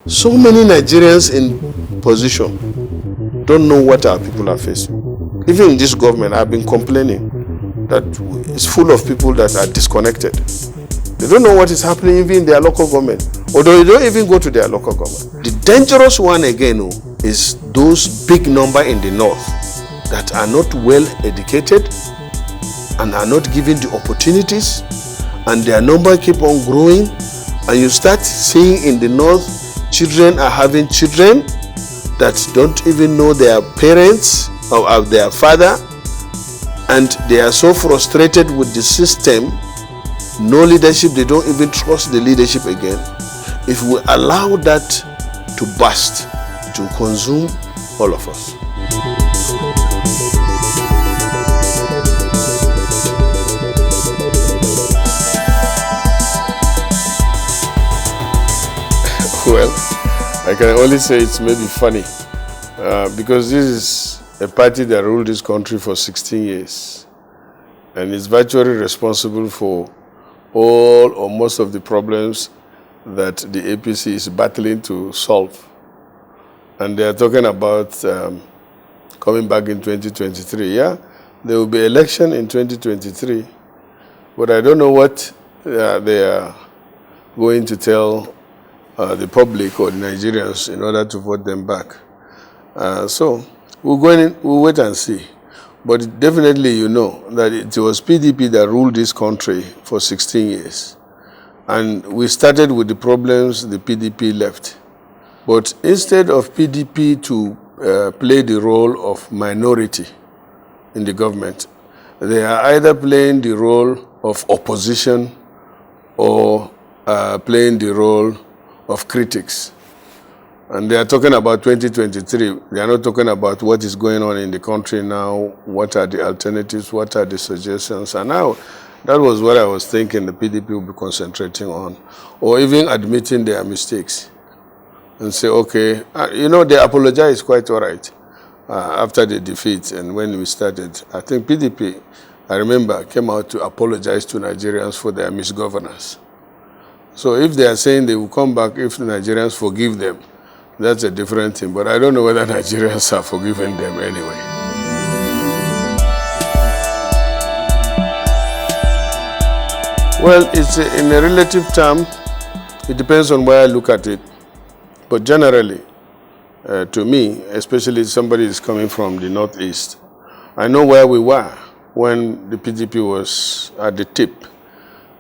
So many Nigerians in position don't know what our people are facing. Even in this government, I've been complaining that it's full of people that are disconnected. They don't know what is happening even in their local government, although they don't even go to their local government. The dangerous one again is those big number in the north that are not well educated and are not given the opportunities, and their number keep on growing, and you start seeing in the north children are having children that don't even know their parents or their father, and they are so frustrated with the system. No leadership, they don't even trust the leadership again. If we allow that to burst, it will consume all of us. Well, I can only say it's maybe funny because this is a party that ruled this country for 16 years and is virtually responsible for all or most of the problems that the APC is battling to solve. And they are talking about coming back in 2023. Yeah, there will be election in 2023, but I don't know what they are going to tell the public or the Nigerians in order to vote them back. So we'll wait and see. But definitely you know that it was PDP that ruled this country for 16 years. And we started with the problems the PDP left. But instead of PDP to play the role of minority in the government, they are either playing the role of opposition or playing the role of critics. And they are talking about 2023. They are not talking about what is going on in the country now, what are the alternatives, what are the suggestions. And now, that was what I was thinking the PDP will be concentrating on, or even admitting their mistakes and say, okay, you know, they apologize quite all right after the defeat. And when we started, I think PDP, I remember, came out to apologize to Nigerians for their misgovernance. So if they are saying they will come back if the Nigerians forgive them, that's a different thing. But I don't know whether Nigerians are forgiving them anyway. Well, it's in a relative term. It depends on where I look at it. But generally, to me, especially somebody is coming from the Northeast, I know where we were when the PDP was at the tip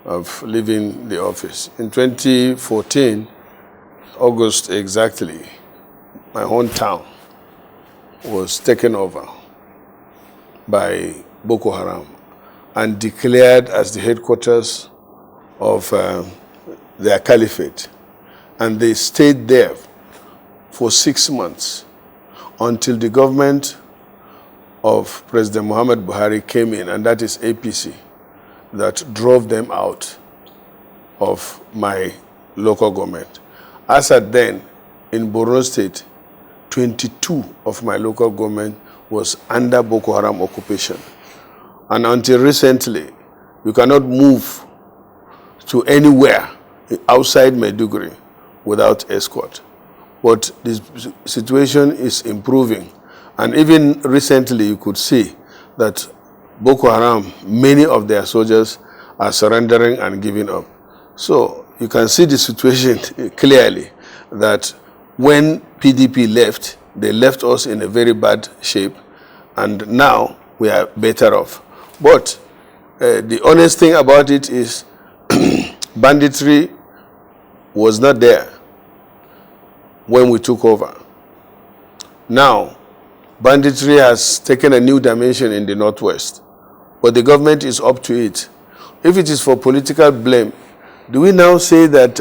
of leaving the office. In 2014, August exactly, my hometown was taken over by Boko Haram and declared as the headquarters of their caliphate. And they stayed there for 6 months until the government of President Muhammad Buhari came in, and that is APC, that drove them out of my local government. As at then, in Borno State, 22 of my local government was under Boko Haram occupation. And until recently, you cannot move to anywhere outside Maiduguri without escort. But this situation is improving. And even recently, you could see that Boko Haram, many of their soldiers are surrendering and giving up. So you can see the situation clearly that when PDP left, they left us in a very bad shape, and now we are better off. But the honest thing about it is banditry was not there when we took over. Now, banditry has taken a new dimension in the Northwest, but the government is up to it. If it is for political blame, do we now say that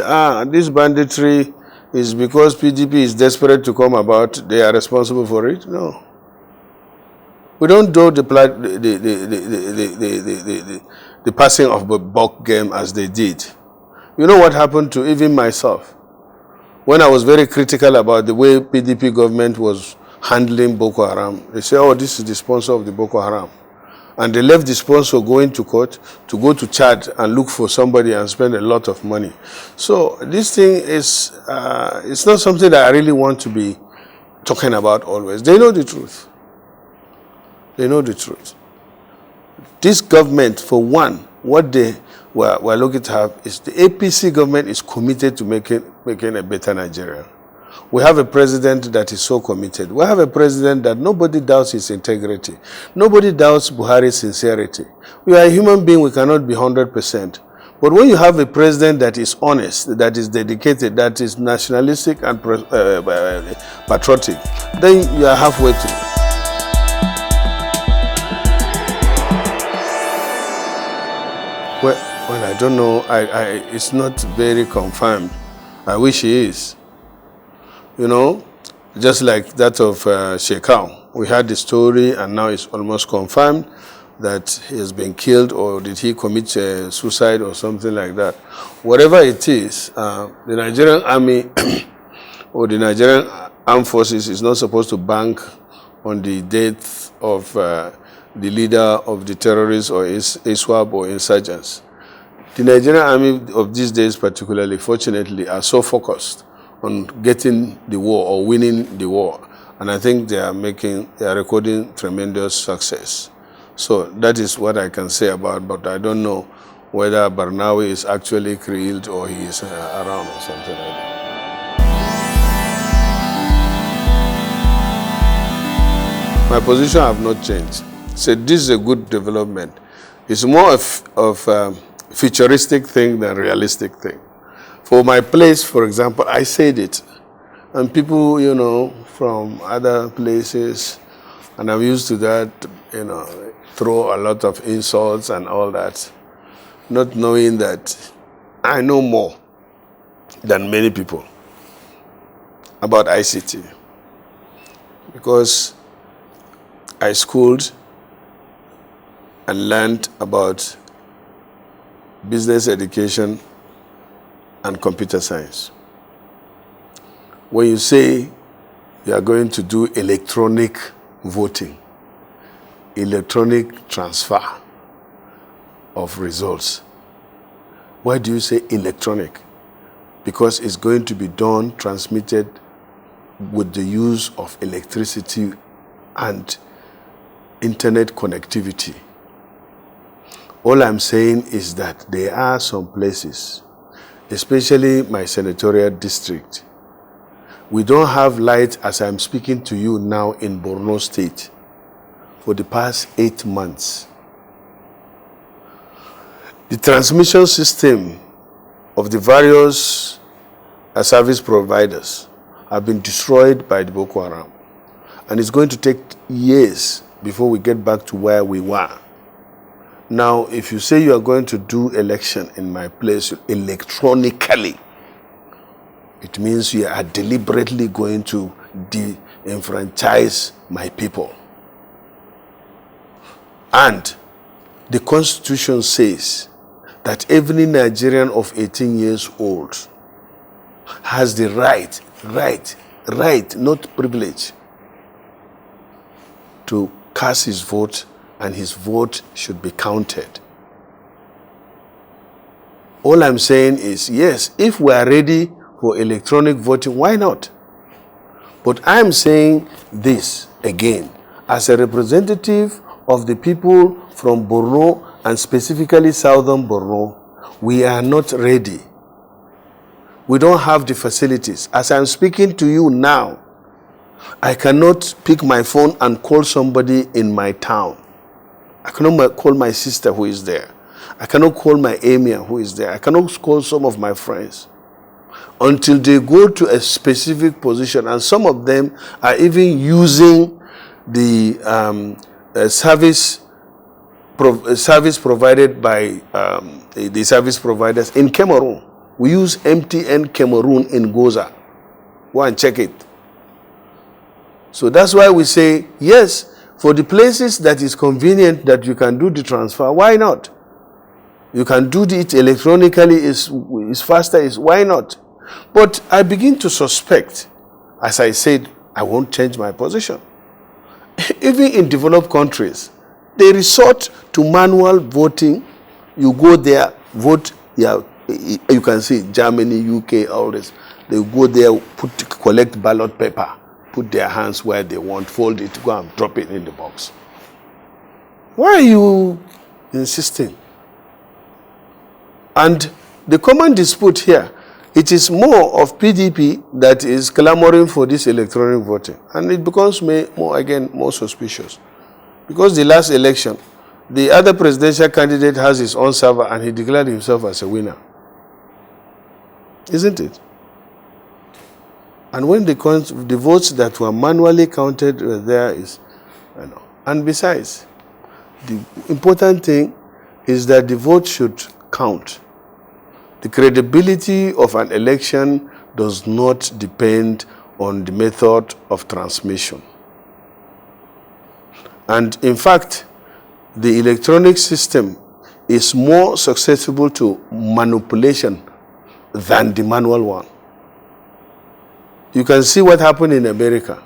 this banditry is because PDP is desperate to come about, they are responsible for it? No. We don't do the passing of the buck game as they did. You know what happened to even myself? When I was very critical about the way PDP government was handling Boko Haram, they say, oh, this is the sponsor of the Boko Haram. And they left the sponsor going to court to go to Chad and look for somebody and spend a lot of money. So this thing is, it's not something that I really want to be talking about always. They know the truth. They know the truth. This government, for one, what they were looking to have is the APC government is committed to making a better Nigeria. We have a president that is so committed. We have a president that nobody doubts his integrity. Nobody doubts Buhari's sincerity. We are a human being, we cannot be 100%. But when you have a president that is honest, that is dedicated, that is nationalistic and patriotic, then you are halfway through. Well, I don't know. It's not very confirmed. I wish he is. You know, just like that of Shekau. We had the story and now it's almost confirmed that he has been killed, or did he commit suicide or something like that. Whatever it is, the Nigerian army or the Nigerian armed forces is not supposed to bank on the death of the leader of the terrorists or ISWAP or insurgents. The Nigerian army of these days particularly, fortunately, are so focused on getting the war or winning the war. And I think they are recording tremendous success. So that is what I can say about, but I don't know whether Barnawi is actually killed or he is around or something like that. My position have not changed. So this is a good development. It's more of a futuristic thing than realistic thing. For my place, for example, I said it. And people, you know, from other places, and I'm used to that, you know, throw a lot of insults and all that, not knowing that I know more than many people about ICT. Because I schooled and learned about business education and computer science. When you say you are going to do electronic voting, electronic transfer of results, why do you say electronic? Because it's going to be done, transmitted with the use of electricity and internet connectivity. All I'm saying is that there are some places, especially my senatorial district, we don't have light as I'm speaking to you now in Borno State for the past 8 months. The transmission system of the various service providers have been destroyed by the Boko Haram. And it's going to take years before we get back to where we were. Now, if you say you are going to do election in my place electronically, it means you are deliberately going to de-enfranchise my people. And the Constitution says that every Nigerian of 18 years old has the right, not privilege, to cast his vote, and his vote should be counted. All I'm saying is, yes, if we are ready for electronic voting, why not? But I'm saying this again, as a representative of the people from Borno, and specifically southern Borno, we are not ready. We don't have the facilities. As I'm speaking to you now, I cannot pick my phone and call somebody in my town. I cannot call my sister who is there. I cannot call my emir who is there. I cannot call some of my friends until they go to a specific position. And some of them are even using the service provided by the service providers in Cameroon. We use MTN Cameroon in Goza. Go and check it. So that's why we say, yes, for the places that is convenient that you can do the transfer, why not? You can do it electronically, is faster, why not? But I begin to suspect, as I said, I won't change my position. Even in developed countries, they resort to manual voting. You go there, vote. Yeah, you can see Germany, UK, all this. They go there, collect ballot paper, put their hands where they want, fold it, go and drop it in the box. Why are you insisting? And the common dispute here, it is more of PDP that is clamoring for this electronic voting. And it becomes more suspicious. Because the last election, the other presidential candidate has his own server and he declared himself as a winner. Isn't it? And when the votes that were manually counted there is, and besides, the important thing is that the vote should count. The credibility of an election does not depend on the method of transmission. And in fact, the electronic system is more susceptible to manipulation than the manual one. You can see what happened in America.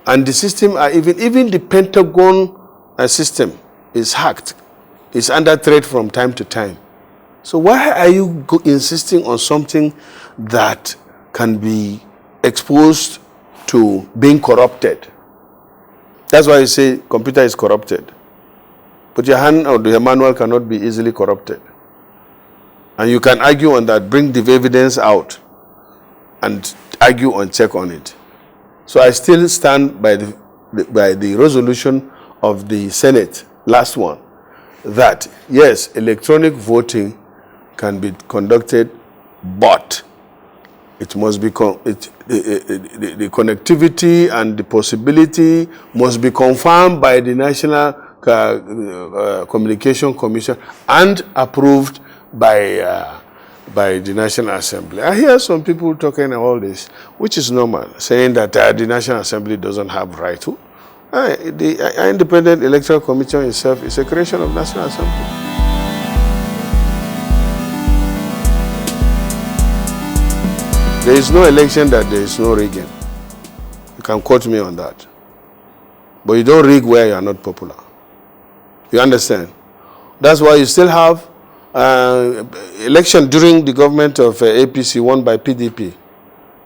And the system, even the Pentagon system is hacked. It's under threat from time to time. So why are you insisting on something that can be exposed to being corrupted? That's why you say computer is corrupted. But your hand or your manual cannot be easily corrupted. And you can argue on that, bring the evidence out and argue and check on it. So I still stand by the resolution of the Senate, last one, that yes, electronic voting can be conducted, but it must be the connectivity and the possibility must be confirmed by the National Communication Commission and approved by the National Assembly. I hear some people talking all this, which is normal, saying that the National Assembly doesn't have right to. The Independent Electoral Commission itself is a creation of National Assembly. There is no election that there is no rigging. You can quote me on that. But you don't rig where you are not popular. You understand? That's why you still have election during the government of APC won by PDP.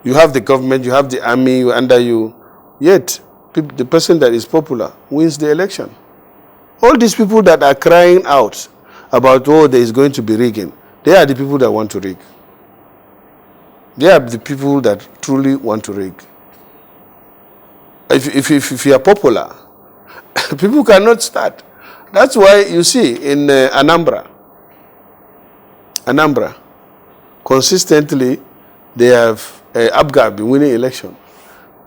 You have the government, you have the army under you, yet the person that is popular wins the election. All these people that are crying out about, oh, there is going to be rigging, they are the people that want to rig. They are the people that truly want to rig. If you are popular, people cannot start. That's why you see in Anambra, consistently they have ABGA been winning election.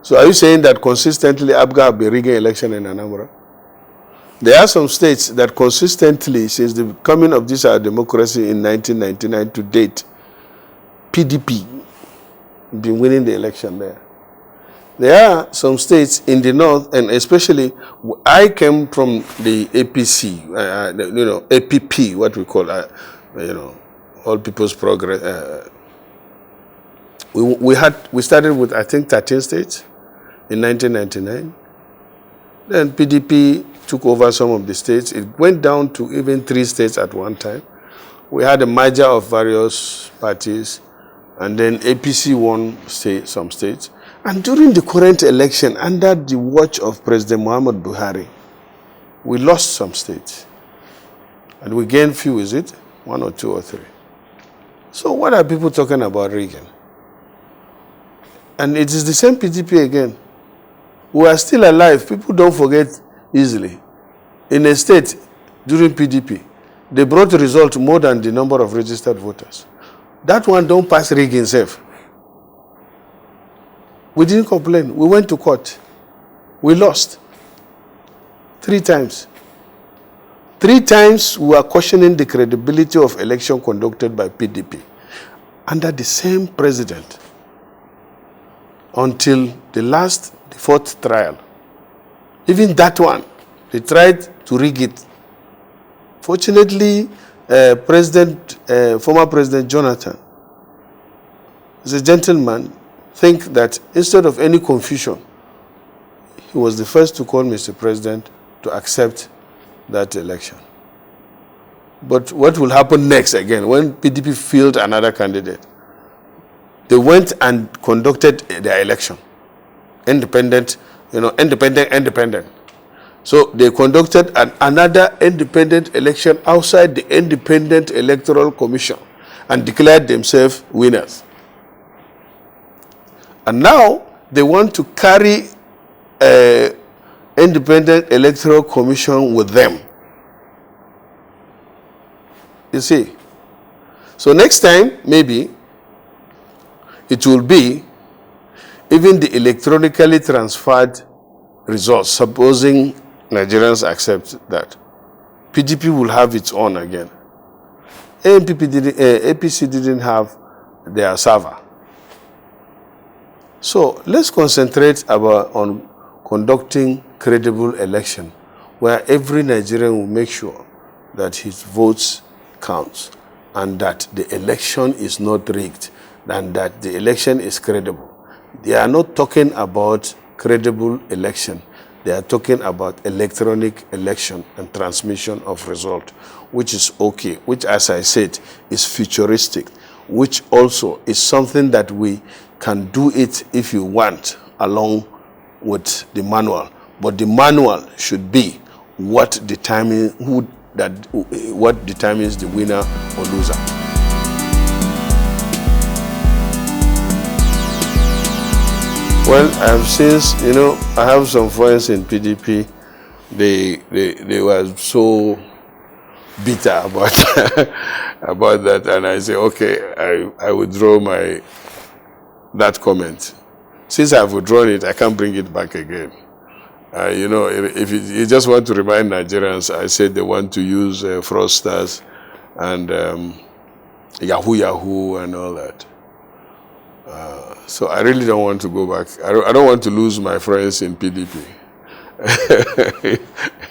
So are you saying that consistently ABGA have been rigging election in Anambra? There are some states that consistently, since the coming of this our democracy in 1999 to date, PDP been winning the election there. There are some states in the north, and especially I came from the APC, APP, what we call, All People's Progress. We started with, I think, 13 states in 1999. Then PDP took over some of the states. It went down to even 3 states at one time. We had a merger of various parties, and then APC won some states. And during the current election, under the watch of President Muhammad Buhari, we lost some states. And we gained few, is it? 1 or 2 or 3. So what are people talking about rigging? And it is the same PDP again. We are still alive. People don't forget easily. In a state, during PDP, they brought the result more than the number of registered voters. That one don't pass rigging safe. We didn't complain. We went to court. We lost 3 times. 3 times we were questioning the credibility of election conducted by PDP under the same president until the 4th trial. Even that one, they tried to rig it. Fortunately, former President Jonathan, as a gentleman, think that instead of any confusion, he was the first to call Mr. President to accept that election. But what will happen next again when PDP field another candidate? They went and conducted their election. Independent. So they conducted another independent election outside the Independent Electoral Commission and declared themselves winners. And now they want to carry an Independent Electoral Commission with them. You see? So next time, maybe, it will be even the electronically transferred results, supposing Nigerians accept that. PDP will have its own again. APC didn't have their server. So let's concentrate on conducting credible election where every Nigerian will make sure that his votes counts and that the election is not rigged and that the election is credible. They are not talking about credible election. They are talking about electronic election and transmission of result, which is okay, which, as I said, is futuristic, which also is something that we can do it if you want, along with the manual. But the manual should be what determines the winner or loser. Well, I have some friends in PDP. They were so bitter about about that, and I say, okay, I withdraw that comment. Since I've withdrawn it, I can't bring it back again. If you just want to remind Nigerians, I said they want to use fraudsters and Yahoo and all that. So I really don't want to go back. I don't want to lose my friends in PDP.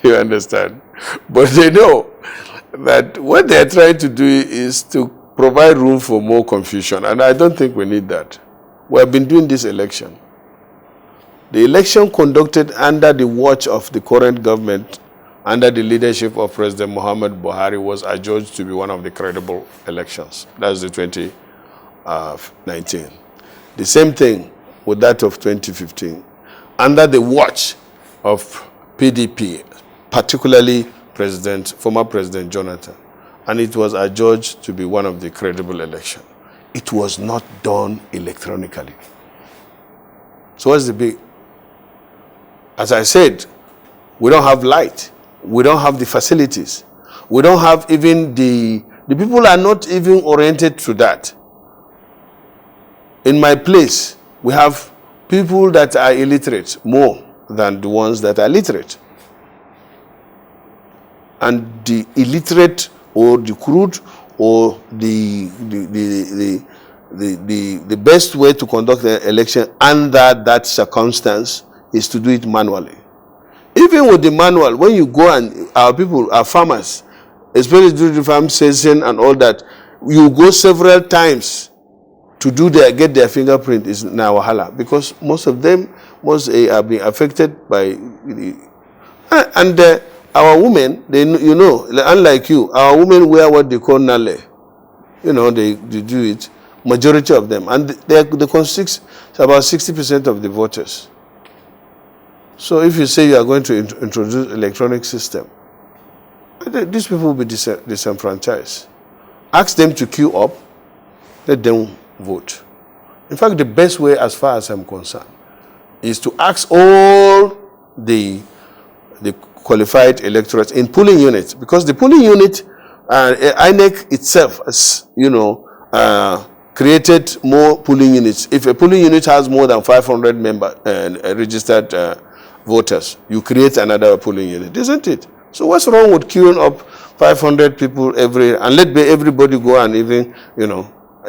You understand? But they know that what they're trying to do is to provide room for more confusion. And I don't think we need that. We have been doing this election. The election conducted under the watch of the current government, under the leadership of President Muhammad Buhari, was adjudged to be one of the credible elections. That's the 2019. The same thing with that of 2015. Under the watch of PDP, particularly former President Jonathan, and it was adjudged to be one of the credible elections. It was not done electronically. So what's the big? As I said, we don't have light. We don't have the facilities. We don't have even the people are not even oriented to that. In my place, we have people that are illiterate more than the ones that are literate. And the illiterate or the crude or the best way to conduct an election under that circumstance is to do it manually. Even with the manual, when you go and our people, our farmers, especially during the farm season and all that, you go several times to get their fingerprint is now wahala, because most of them are being affected by our women. Unlike you, our women wear what they call nale. They do it. Majority of them, and they constitute about 60% of the voters. So if you say you are going to introduce electronic system, these people will be disenfranchised. Ask them to queue up, let them vote. In fact, the best way, as far as I'm concerned, is to ask all the qualified electorates in polling units, because the polling unit, INEC itself, has, created more polling units. If a polling unit has more than 500 registered voters, you create another polling unit, isn't it? So what's wrong with queuing up 500 people and let everybody go and even,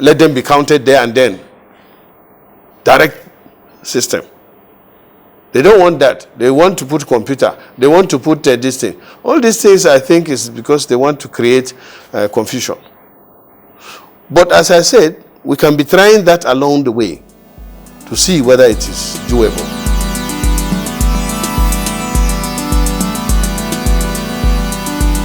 let them be counted there and then? Direct system. They don't want that. They want to put computer. They want to put this thing. All these things, I think, is because they want to create confusion. But as I said, we can be trying that along the way to see whether it is doable.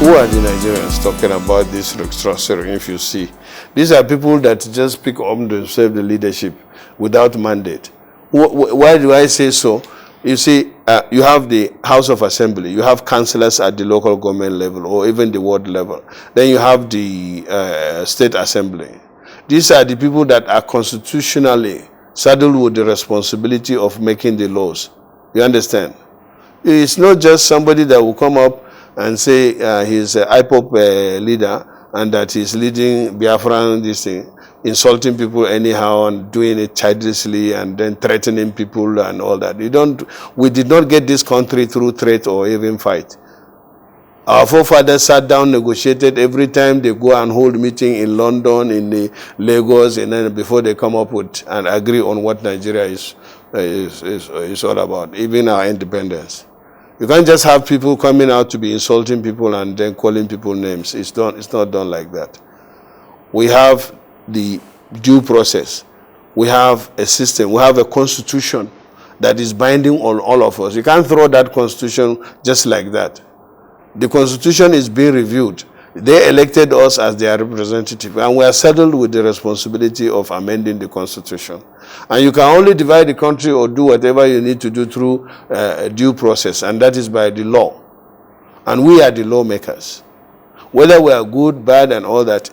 Who are the Nigerians talking about this restructuring? If you see, these are people that just pick up themselves the leadership without mandate. Why do I say so? You see, you have the House of Assembly, you have councillors at the local government level or even the ward level. Then you have the State Assembly. These are the people that are constitutionally saddled with the responsibility of making the laws. You understand? It's not just somebody that will come up and say he's an IPOP leader and that he's leading Biafran, this thing, insulting people anyhow and doing it childishly and then threatening people and all that. We did not get this country through threat or even fight. Our forefathers sat down, negotiated every time they go and hold meeting in London, in the Lagos, and then before they come up with and agree on what Nigeria is all about, even our independence. You can't just have people coming out to be insulting people and then calling people names. It's not done like that. We have the due process. We have a system. We have a constitution that is binding on all of us. You can't throw that constitution just like that. The constitution is being reviewed. They elected us as their representative, and we are saddled with the responsibility of amending the constitution. And you can only divide the country or do whatever you need to do through due process, and that is by the law. And we are the lawmakers. Whether we are good, bad, and all that,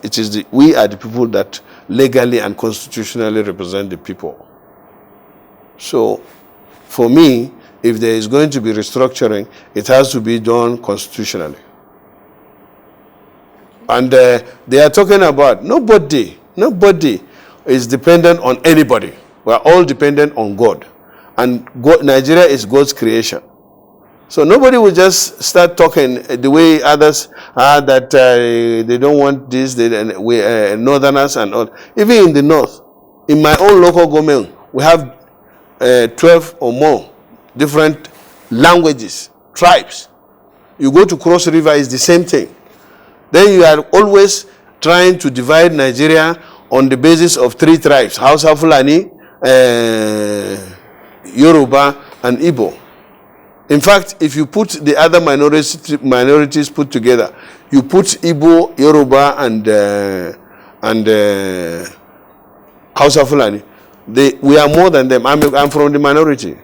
we are the people that legally and constitutionally represent the people. So, for me, if there is going to be restructuring, it has to be done constitutionally. And they are talking about nobody is dependent on anybody. We are all dependent on God. And God, Nigeria is God's creation. So nobody will just start talking the way others are that they don't want this, we northerners and all. Even in the north, in my own local government, we have 12 or more different languages, tribes. You go to Cross River, it's the same thing. Then you are always trying to divide Nigeria on the basis of 3 tribes, Hausa, Fulani, Yoruba, and Igbo. In fact, if you put the other minorities put together, you put Igbo, Yoruba, and Hausa, Fulani, we are more than them. I'm from the minority.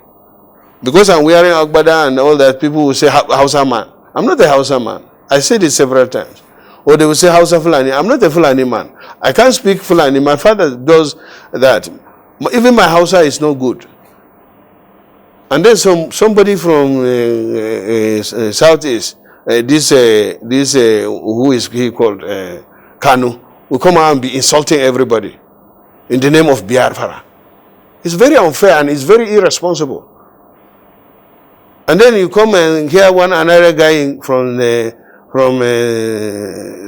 Because I'm wearing Agbada and all that, people will say Hausa man. I'm not a Hausa man. I said it several times. Or they will say Hausa Fulani. I'm not a Fulani man. I can't speak Fulani. My father does that. Even my Hausa is no good. And then somebody from Southeast, who is he called Kanu, will come out and be insulting everybody in the name of Biafra. It's very unfair and it's very irresponsible. And then you come and hear another guy from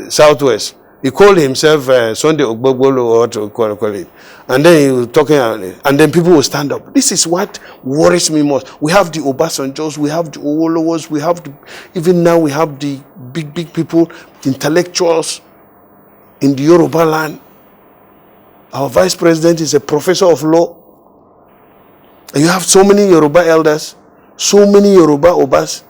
Southwest. He called himself Sunday Ogbogbolo or what to call him. And then he was talking, and then people will stand up. This is what worries me most. We have the Obasanjos, we have the Owolowos, even now we have the big people, intellectuals in the Yoruba land. Our vice president is a professor of law. And you have so many Yoruba elders, so many Yoruba Obas.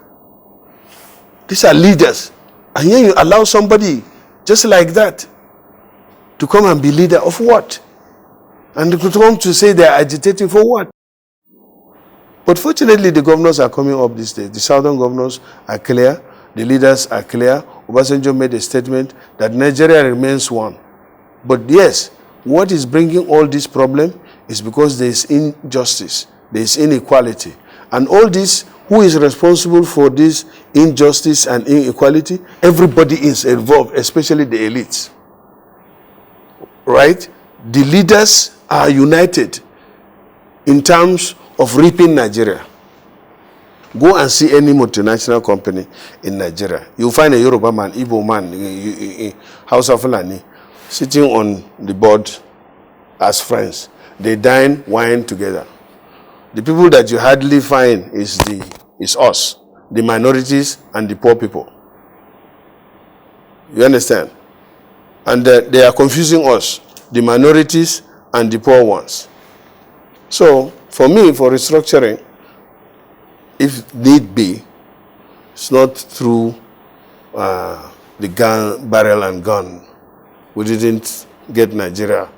These are leaders. And here you allow somebody just like that to come and be leader of what? And to come to say they are agitating for what? But fortunately, the governors are coming up these days. The southern governors are clear. The leaders are clear. Obasanjo made a statement that Nigeria remains one. But yes, what is bringing all this problem is because there is injustice. There is inequality. And all this, who is responsible for this injustice and inequality? Everybody is involved, especially the elites. Right? The leaders are united in terms of reaping Nigeria. Go and see any multinational company in Nigeria. You'll find a Yoruba man, Igbo man, Hausa Fulani, sitting on the board as friends. They dine, wine together. The people that you hardly find is us, the minorities and the poor people. You understand? And they are confusing us, the minorities and the poor ones. So, for me, for restructuring, if need be, it's not through the gun, barrel and gun. We didn't get Nigeria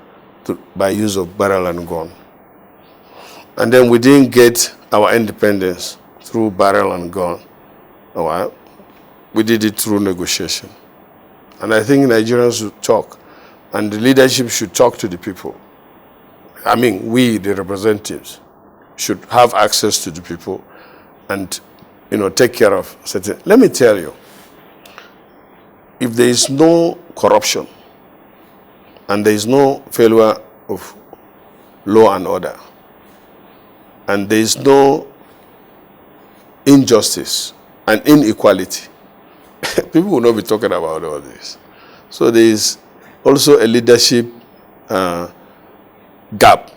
by use of barrel and gun. And then we didn't get our independence through barrel and gun. Well, we did it through negotiation. And I think Nigerians should talk, and the leadership should talk to the people. I mean, we, the representatives, should have access to the people and, take care of certain. Let me tell you, if there is no corruption and there is no failure of law and order, and there is no injustice and inequality, people will not be talking about all this. So there is also a leadership gap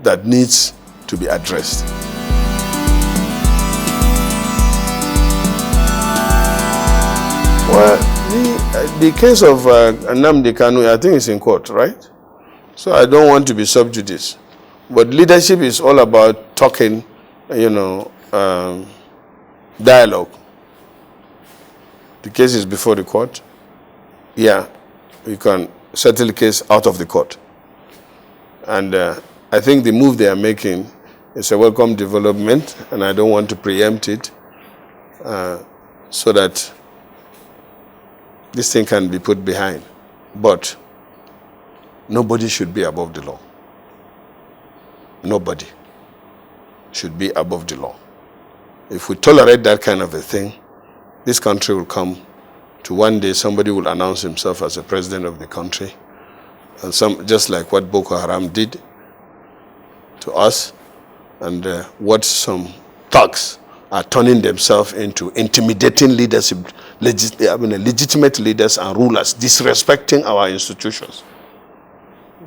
that needs to be addressed. Well, the case of Nnamdi Kanu, I think it's in court, right? So I don't want to be sub judice. But leadership is all about talking, dialogue. The case is before the court. Yeah, you can settle the case out of the court. And I think the move they are making is a welcome development, and I don't want to preempt it, so that this thing can be put behind. But nobody should be above the law. Nobody should be above the law. If we tolerate that kind of a thing, this country will come to one day somebody will announce himself as the president of the country, and just like what Boko Haram did to us, and what some thugs are turning themselves into, intimidating leadership, legitimate leaders and rulers, disrespecting our institutions,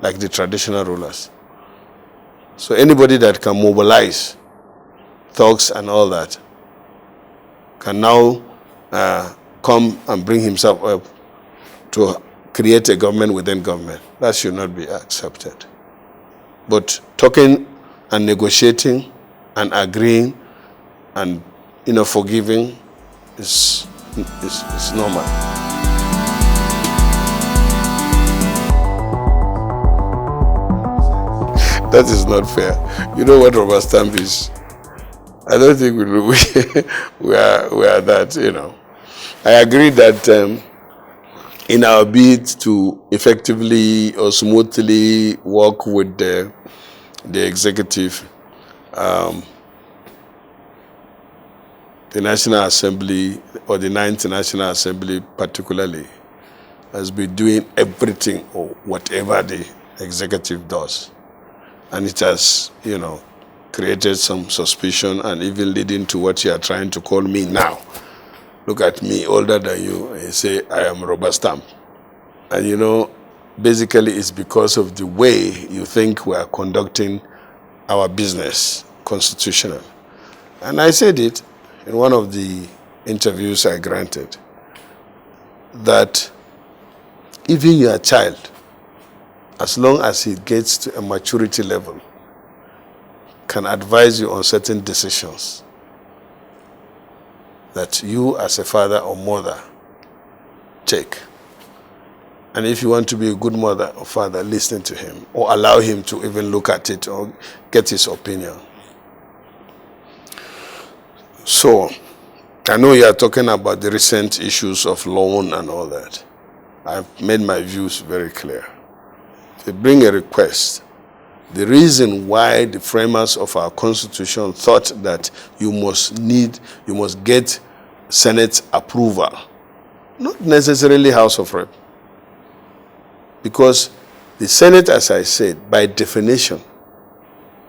like the traditional rulers. So anybody that can mobilize thugs and all that can now come and bring himself up to create a government within government. That should not be accepted. But talking and negotiating and agreeing and forgiving is normal. That is not fair. You know what rubber stamp is? I don't think we are that, I agree that in our bid to effectively or smoothly work with the executive, the National Assembly, or the 9th National Assembly particularly, has been doing everything or whatever the executive does. And it has, created some suspicion and even leading to what you are trying to call me now. Look at me, older than you, and you say I am rubber stamp. And basically it's because of the way you think we are conducting our business constitutional. And I said it in one of the interviews I granted, that even your child, as long as he gets to a maturity level, can advise you on certain decisions that you as a father or mother take. And if you want to be a good mother or father, listen to him or allow him to even look at it or get his opinion. So, I know you are talking about the recent issues of loan and all that. I've made my views very clear. They bring a request. The reason why the framers of our Constitution thought that you must get Senate approval, not necessarily House of Rep. Because the Senate, as I said, by definition,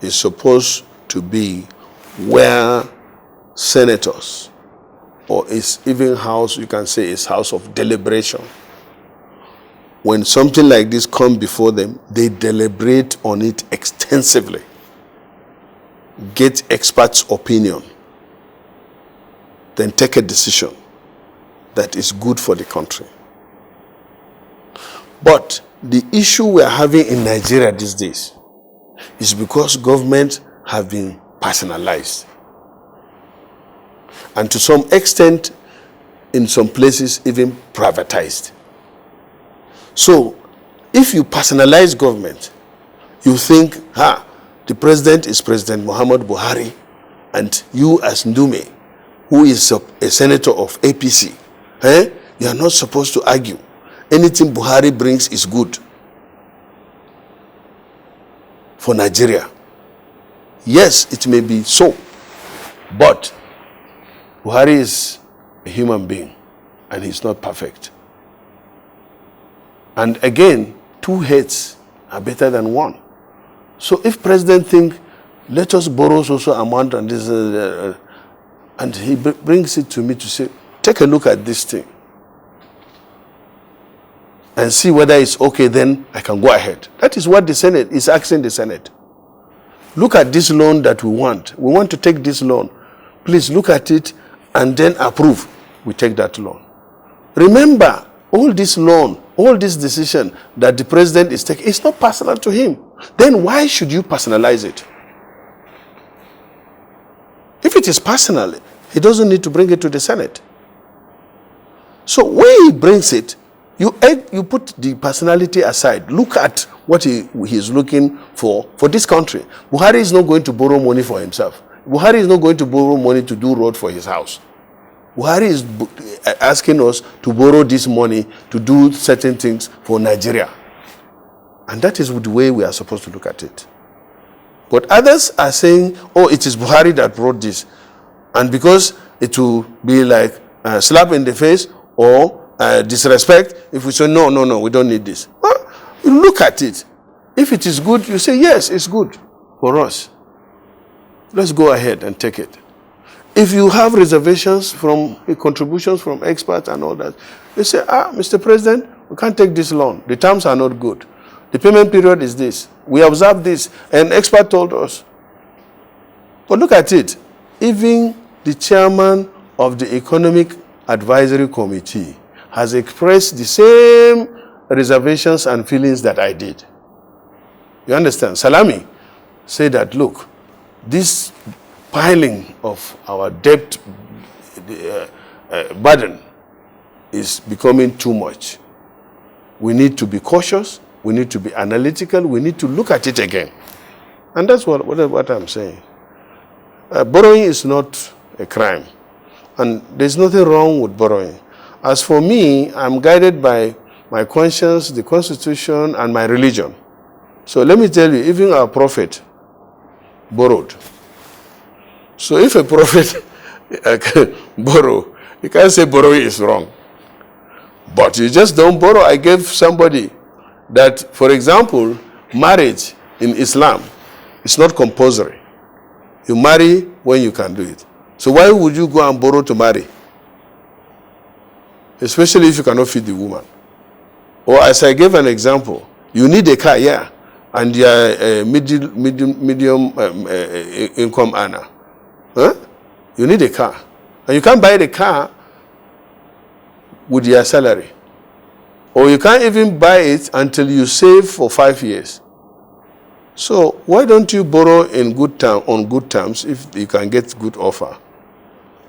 is supposed to be where senators, or is even house, you can say is house of deliberation. When something like this comes before them, they deliberate on it extensively, get experts' opinion, then take a decision that is good for the country. But the issue we are having in Nigeria these days is because government have been personalized. And to some extent, in some places even privatized. So, if you personalize government, you think, the president is President Muhammad Buhari, and you as Ndume, who is a senator of APC, you are not supposed to argue. Anything Buhari brings is good for Nigeria. Yes, it may be so, but Buhari is a human being, and he's not perfect. And again, two heads are better than one. So if president think, let us borrow so amount and this, and he brings it to me to say, take a look at this thing and see whether it's okay, then I can go ahead. That is what the Senate is asking the Senate. Look at this loan that we want. We want to take this loan. Please look at it and then approve. We take that loan. Remember, all this loan, all this decision that the president is taking, it's not personal to him. Then why should you personalize it? If it is personal, he doesn't need to bring it to the Senate. So when he brings it, you put the personality aside. Look at what he is looking for this country. Buhari is not going to borrow money for himself. Buhari is not going to borrow money to do road for his house. Buhari is asking us to borrow this money to do certain things for Nigeria. And that is the way we are supposed to look at it. But others are saying, oh, it is Buhari that brought this. And because it will be like a slap in the face or disrespect, if we say, no, we don't need this. Well, you look at it. If it is good, you say, yes, it's good for us. Let's go ahead and take it. If you have reservations from contributions from experts and all that, you say, Mr. President, we can't take this loan. The terms are not good. The payment period is this. We observed this, and expert told us. But look at it. Even the chairman of the Economic Advisory Committee has expressed the same reservations and feelings that I did. You understand? Salami said that, look, this piling of our debt burden is becoming too much. We need to be cautious. We need to be analytical. We need to look at it again. And that's what I'm saying. Borrowing is not a crime. And there's nothing wrong with borrowing. As for me, I'm guided by my conscience, the Constitution, and my religion. So let me tell you, even our prophet borrowed. So if a prophet can borrow, you can't say borrowing is wrong. But you just don't borrow. I gave somebody that, for example, marriage in Islam is not compulsory. You marry when you can do it. So why would you go and borrow to marry? Especially if you cannot feed the woman. Or as I gave an example, you need a car, yeah, and you are a medium income earner. You need a car. And you can't buy the car with your salary. Or you can't even buy it until you save for 5 years. So why don't you borrow on good terms if you can get good offer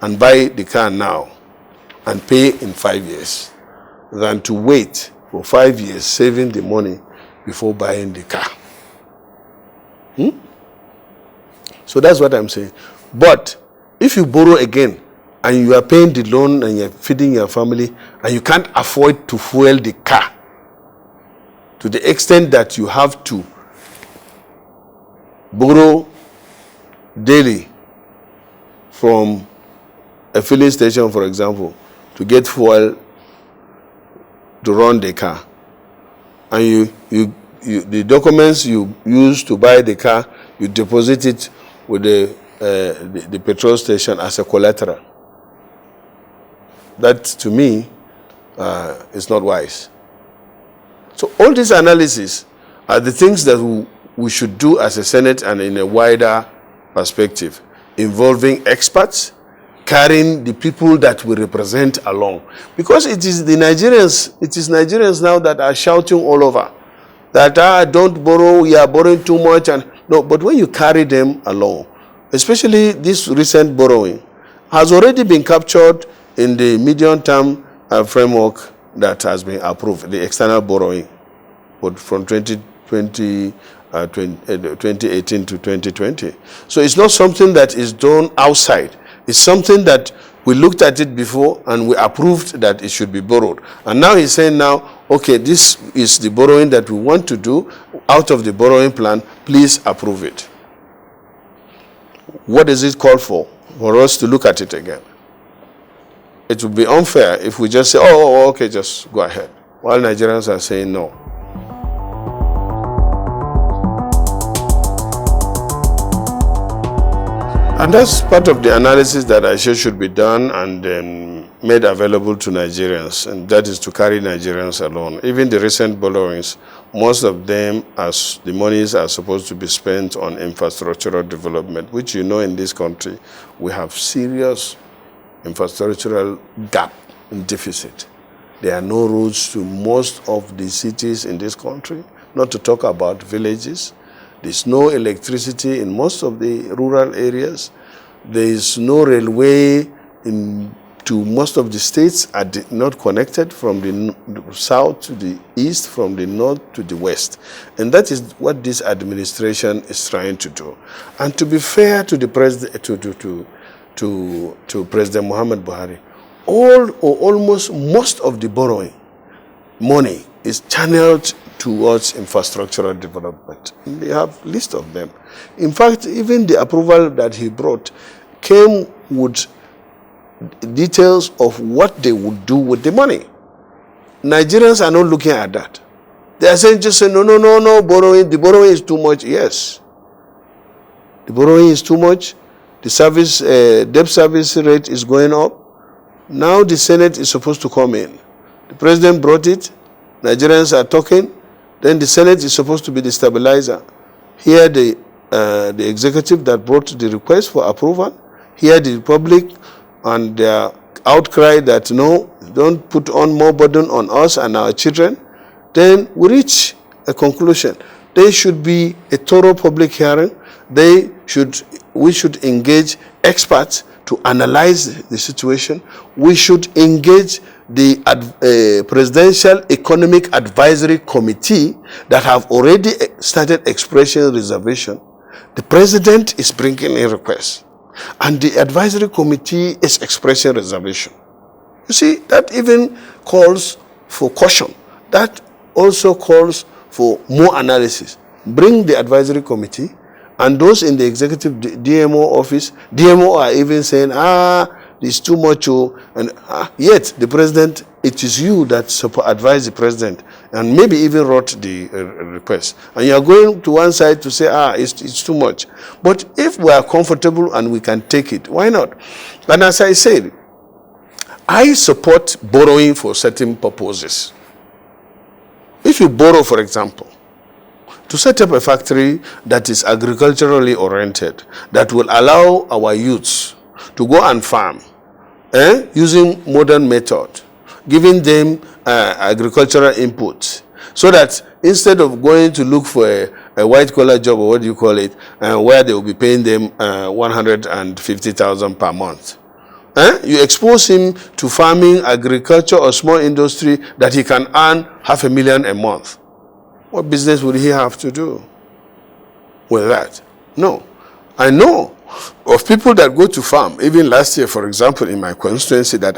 and buy the car now and pay in 5 years than to wait for 5 years saving the money before buying the car. So that's what I'm saying. But if you borrow again and you are paying the loan and you're feeding your family and you can't afford to fuel the car to the extent that you have to borrow daily from a filling station, for example, to get fuel to run the car, and the documents you use to buy the car, you deposit it with the petrol station as a collateral. That, to me, is not wise. So all these analyses are the things that we should do as a Senate and in a wider perspective, involving experts, carrying the people that we represent along. Because it is Nigerians now that are shouting all over that don't borrow, we are borrowing too much. No, but when you carry them along, especially this recent borrowing, has already been captured in the medium-term framework that has been approved, the external borrowing, but from 2018 to 2020. So it's not something that is done outside. It's something that we looked at it before and we approved that it should be borrowed. And now he's saying now, okay, this is the borrowing that we want to do out of the borrowing plan. Please approve it. What does it call for? For us to look at it again. It would be unfair if we just say, oh, okay, just go ahead, while Nigerians are saying no. And that's part of the analysis that I say should be done and made available to Nigerians, and that is to carry Nigerians along. Even the recent borrowings, most of them, as the monies are supposed to be spent on infrastructural development, which you know in this country, we have serious infrastructural gap and deficit. There are no roads to most of the cities in this country, not to talk about villages. There's no electricity in most of the rural areas. There is no railway to most of the states are not connected from the south to the east, from the north to the west. And that is what this administration is trying to do. And to be fair to the president, to President Muhammad Buhari, all or almost most of the borrowing money is channeled towards infrastructural development. They have a list of them. In fact, even the approval that he brought came with details of what they would do with the money. Nigerians are not looking at that. They are saying, just say, no, borrowing, the borrowing is too much. Yes. The borrowing is too much. The debt service rate is going up. Now the Senate is supposed to come in. The president brought it. Nigerians are talking. Then the Senate is supposed to be the stabilizer. Here the executive that brought the request for approval. Here the public and their outcry that no, don't put on more burden on us and our children. Then we reach a conclusion. There should be a thorough public hearing. We should engage experts to analyze the situation. We should engage the Presidential Economic Advisory Committee that have already started expressing reservation. The President is bringing in requests, and the Advisory Committee is expressing reservation. You see, that even calls for caution. That also calls for more analysis. Bring the Advisory Committee, and those in the executive DMO office, DMO are even saying, it's too much, and yet the president, it is you that advise the president, and maybe even wrote the request. And you are going to one side to say, it's too much. But if we are comfortable and we can take it, why not? And as I said, I support borrowing for certain purposes. If you borrow, for example, to set up a factory that is agriculturally oriented, that will allow our youths to go and farm, using modern method, giving them agricultural inputs, so that instead of going to look for a white-collar job, or what do you call it, where they will be paying them 150,000 per month, you expose him to farming, agriculture, or small industry that he can earn $500,000 a month. What business would he have to do with that? No. I know of people that go to farm. Even last year, for example, in my constituency, that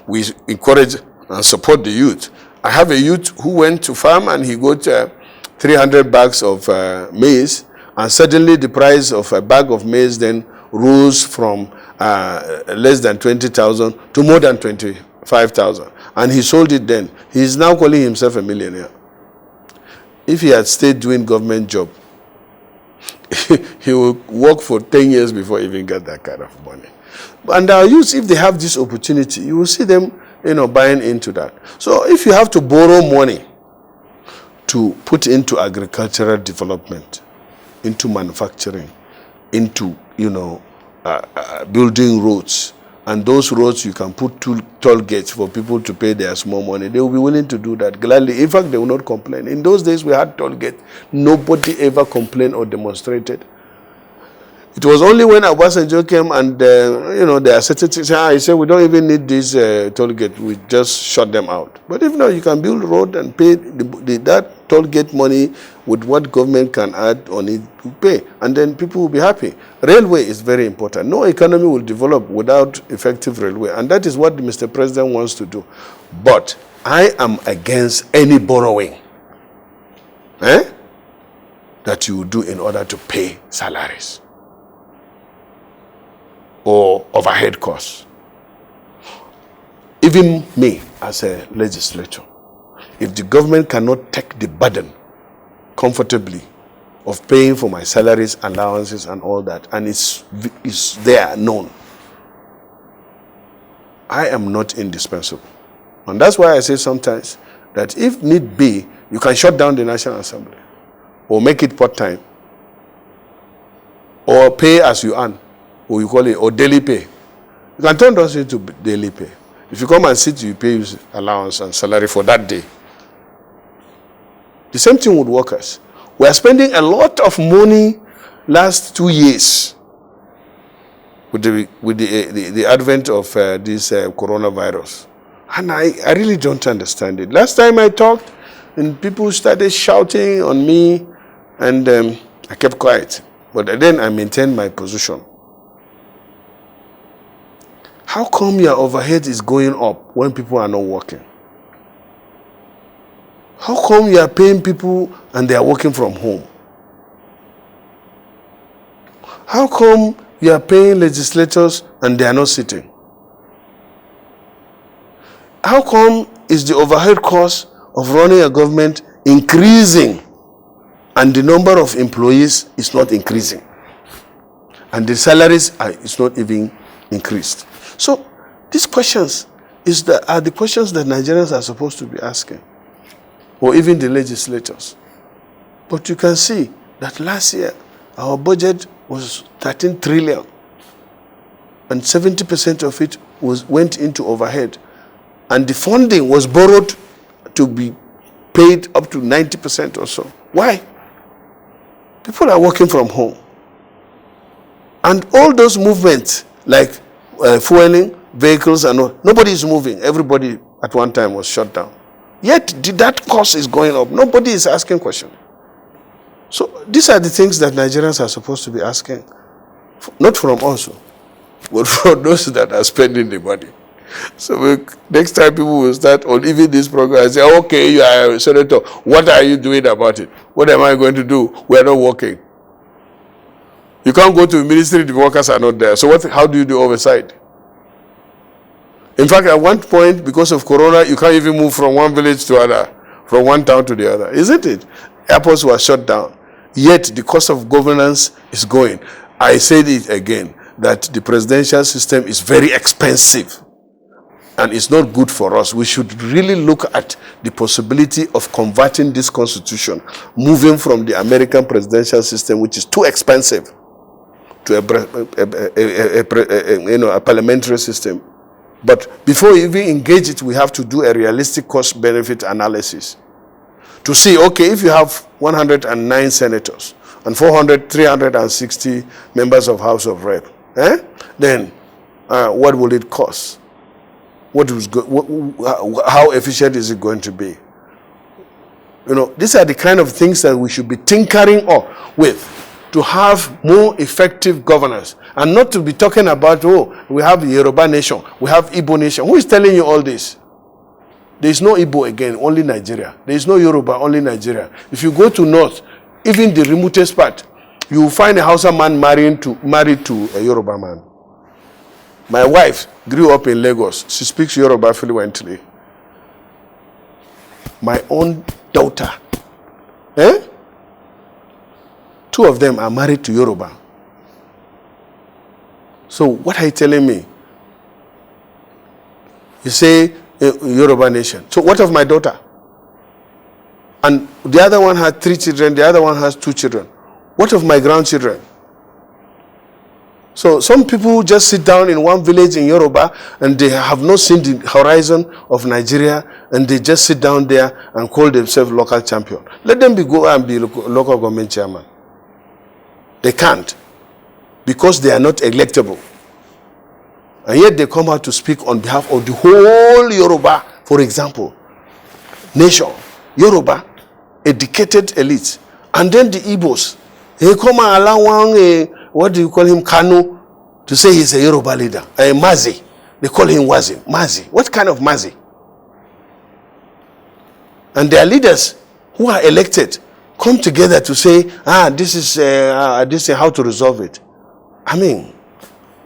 we encourage and support the youth. I have a youth who went to farm and he got 300 bags of maize, and suddenly the price of a bag of maize then rose from less than 20,000 to more than 25,000, and he sold it then. He is now calling himself a millionaire. If he had stayed doing government job, he will work for 10 years before he even get that kind of money. And our youth, if they have this opportunity, you will see them, buying into that. So if you have to borrow money to put into agricultural development, into manufacturing, into, building roads, and those roads you can put toll gates for people to pay their small money, they will be willing to do that gladly. In fact, they will not complain. In those days we had toll gate. Nobody ever complained or demonstrated. It was only when Obasanjo came and, they accepted it. He said, we don't even need this toll gate. We just shut them out. But if not, you can build road and pay that toll gate money with what government can add on it to pay. And then people will be happy. Railway is very important. No economy will develop without effective railway. And that is what Mr. President wants to do. But I am against any borrowing that you do in order to pay salaries or overhead costs. Even me as a legislator, if the government cannot take the burden comfortably of paying for my salaries, allowances and all that, and it's there known, I am not indispensable. And that's why I say sometimes that if need be, you can shut down the National Assembly or make it part-time or pay as you earn, or you call it, or daily pay. You can turn those into daily pay. If you come and sit, you pay allowance and salary for that day. The same thing with workers. We are spending a lot of money last 2 years with the advent of this coronavirus. And I really don't understand it. Last time I talked, and people started shouting on me, and I kept quiet. But then I maintained my position. How come your overhead is going up when people are not working? How come you are paying people and they are working from home? How come you are paying legislators and they are not sitting? How come is the overhead cost of running a government increasing and the number of employees is not increasing? And the salaries is not even increased. So these questions are the questions that Nigerians are supposed to be asking, or even the legislators. But you can see that last year our budget was 13 trillion, and 70% of it went into overhead, and the funding was borrowed to be paid up to 90% or so. Why? People are working from home, and all those movements like fueling vehicles and all, nobody is moving. Everybody at one time was shut down. Yet that cost is going up. Nobody is asking questions. So these are the things that Nigerians are supposed to be asking, not from us, but from those that are spending the money. So next time people will start on even this program and say, okay, you are a senator, what are you doing about it? What am I going to do? We are not working. You can't go to the ministry, the workers are not there. So how do you do oversight? In fact, at one point, because of corona, you can't even move from one village to another, from one town to the other, isn't it? Airports were shut down. Yet the cost of governance is going. I said it again, that the presidential system is very expensive and it's not good for us. We should really look at the possibility of converting this constitution, moving from the American presidential system, which is too expensive, to a parliamentary system. But before we even engage it, we have to do a realistic cost-benefit analysis to see, okay, if you have 109 senators and 360 members of House of Rep, then what will it cost? How efficient is it going to be? These are the kind of things that we should be tinkering with to have more effective governance, and not to be talking about, we have the Yoruba nation, we have Igbo nation. Who is telling you all this? There is no Igbo again, only Nigeria. There is no Yoruba, only Nigeria. If you go to North, even the remotest part, you will find a Hausa man married to a Yoruba man. My wife grew up in Lagos. She speaks Yoruba fluently. My own daughter, two of them are married to Yoruba. So what are you telling me? You say Yoruba nation. So what of my daughter? And the other one had 3 children, the other one has 2 children. What of my grandchildren? So some people just sit down in one village in Yoruba and they have not seen the horizon of Nigeria, and they just sit down there and call themselves local champion. Let them go and be local government chairman. They can't. because they are not electable. And yet they come out to speak on behalf of the whole Yoruba, for example, nation, Yoruba, educated elite. And then the Igbos, they come and allow one, what do you call him, Kanu, to say he's a Yoruba leader, a Mazi. They call him Wazi. Mazi. What kind of Mazi? And their leaders who are elected come together to say, this is how to resolve it. I mean,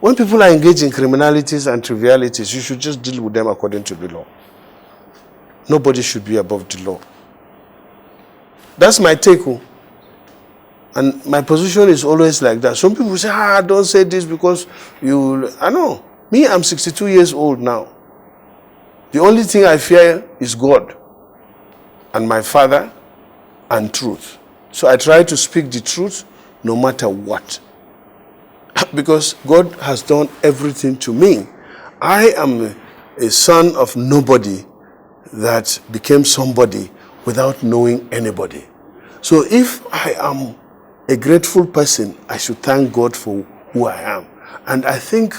when people are engaged in criminalities and trivialities, you should just deal with them according to the law. Nobody should be above the law. That's my take. And my position is always like that. Some people say, don't say this because you... I know. Me, I'm 62 years old now. The only thing I fear is God and my father and truth. So I try to speak the truth no matter what. Because God has done everything to me. I am a son of nobody that became somebody without knowing anybody. So if I am a grateful person, I should thank God for who I am. And I think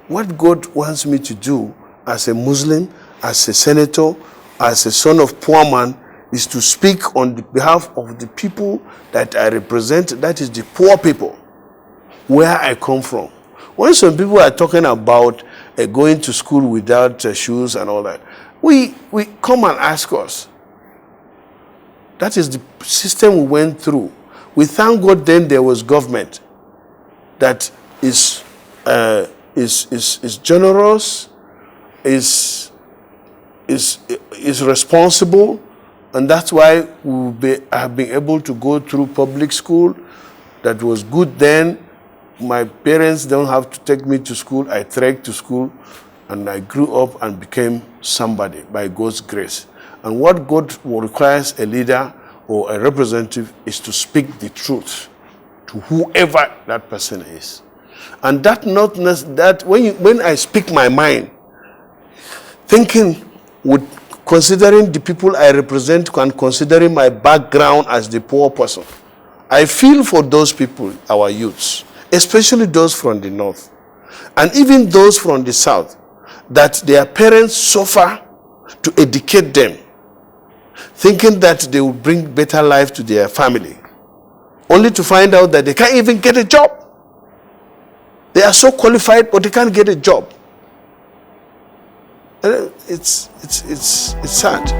what God wants me to do as a Muslim, as a senator, as a son of poor man, is to speak on the behalf of the people that I represent, that is the poor people, where I come from. When some people are talking about going to school without shoes and all that, we come and ask us. That is the system we went through. We thank God then there was government that is generous, is responsible, and that's why we have been able to go through public school. That was good then. My parents don't have to take me to school. I trekked to school, and I grew up and became somebody by God's grace. And what God requires a leader or a representative is to speak the truth to whoever that person is. And that when I speak my mind, thinking considering the people I represent and considering my background as the poor person, I feel for those people, our youths, especially those from the north, and even those from the south, that their parents suffer to educate them, thinking that they will bring better life to their family, only to find out that they can't even get a job. They are so qualified, but they can't get a job. It's sad.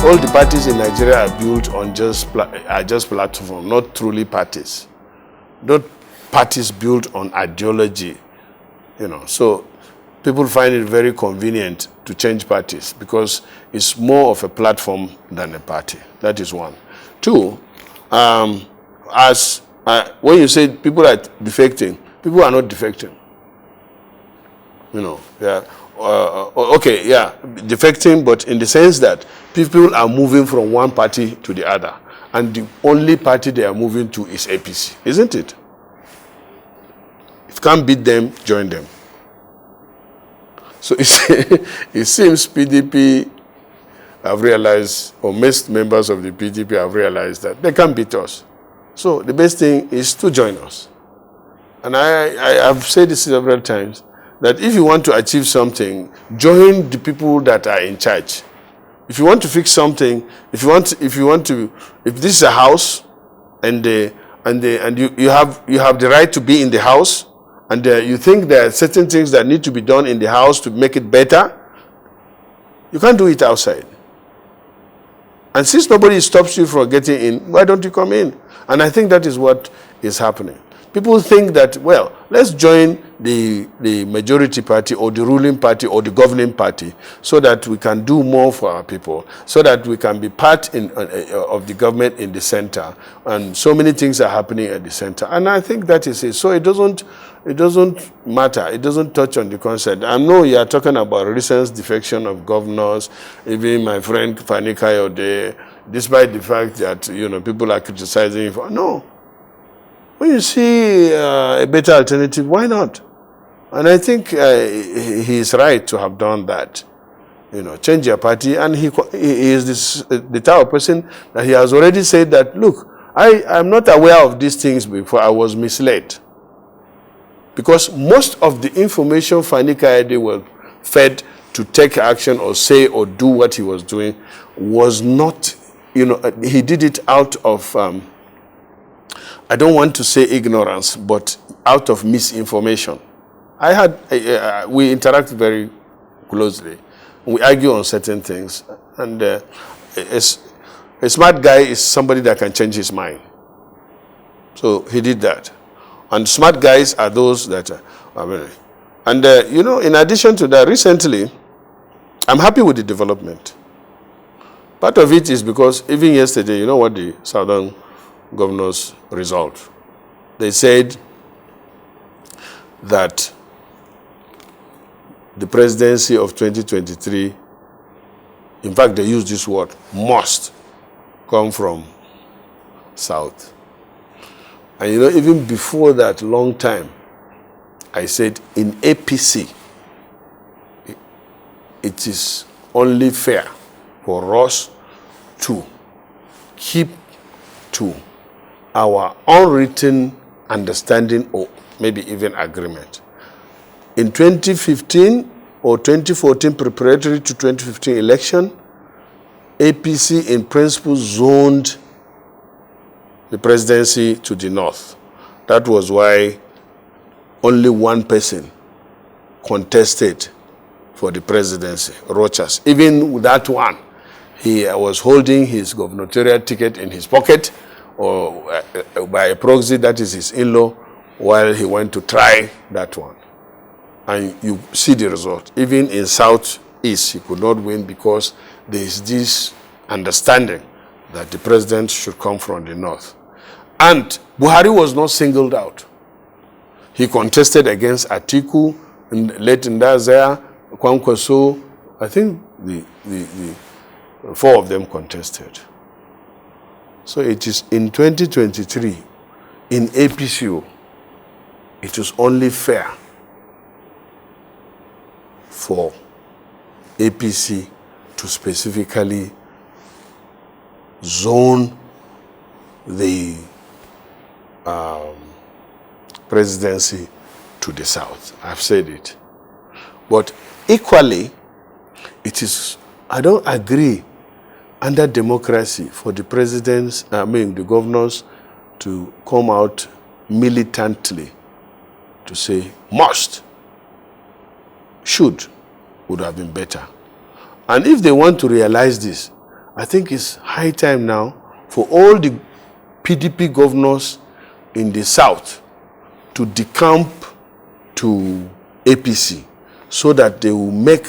All the parties in Nigeria are built on just platform, not truly parties. Not parties built on ideology, So people find it very convenient to change parties because it's more of a platform than a party. That is one. Two, when you say people are defecting, people are not defecting. Defecting, but in the sense that people are moving from one party to the other, and the only party they are moving to is APC, isn't it? If you can't beat them, join them. So it seems PDP have realized, or most members of the PDP have realized that they can't beat us. So the best thing is to join us. And I have said this several times, that if you want to achieve something, join the people that are in charge. If you want to fix something, if this is a house, and you have the right to be in the house, and you think there are certain things that need to be done in the house to make it better, you can't do it outside. And since nobody stops you from getting in, why don't you come in? And I think that is what is happening. People think that, well, let's join the majority party or the ruling party or the governing party so that we can do more for our people, so that we can be part of the government in the center. And so many things are happening at the center. And I think that is it. So it doesn't matter. It doesn't touch on the concept. I know you are talking about recent defection of governors, even my friend Fani Kayode, despite the fact that, people are criticizing him. No. When you see a better alternative, why not? And I think he is right to have done that. change your party. And he is the type of person that he has already said that, look, I'm not aware of these things before. I was misled. Because most of the information Fani Kayode was fed to take action or say or do what he was doing was not, he did it out of, I don't want to say ignorance, but out of misinformation. We interact very closely. We argue on certain things. And a smart guy is somebody that can change his mind. So he did that. And smart guys are those that are and in addition to that, recently, I'm happy with the development. Part of it is because even yesterday, you know what the Southern governors resolved? They said that the presidency of 2023, in fact, they used this word, must come from South. And even before that long time, I said in APC, it is only fair for us to keep to our unwritten understanding or maybe even agreement. In 2015 or 2014, preparatory to 2015 election, APC in principle zoned the presidency to the north. That was why only one person contested for the presidency, Rochas. Even with that one, he was holding his gubernatorial ticket in his pocket or by a proxy, that is his in-law, while he went to try that one. And you see the result. Even in Southeast, he could not win because there is this understanding that the president should come from the north. And Buhari was not singled out. He contested against Atiku, late Ndazaya, Kwankwaso. I think the four of them contested. So it is in 2023, in APCO, it is only fair for APC to specifically zone the presidency to the south. I've said it. But equally, I don't agree under democracy for the presidents, the governors to come out militantly to say must, should, would have been better. And if they want to realize this, I think it's high time now for all the PDP governors in the south to decamp to APC so that they will make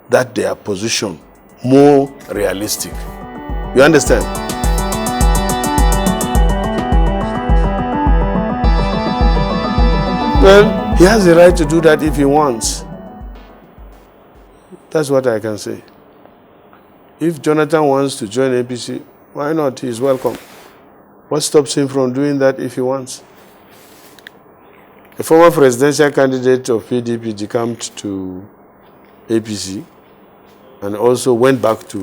that their position more realistic. You understand? Well, he has the right to do that if he wants. That's what I can say. If Jonathan wants to join APC, why not? He's welcome. What stops him from doing that if he wants? A former presidential candidate of PDP decamped to APC and also went back to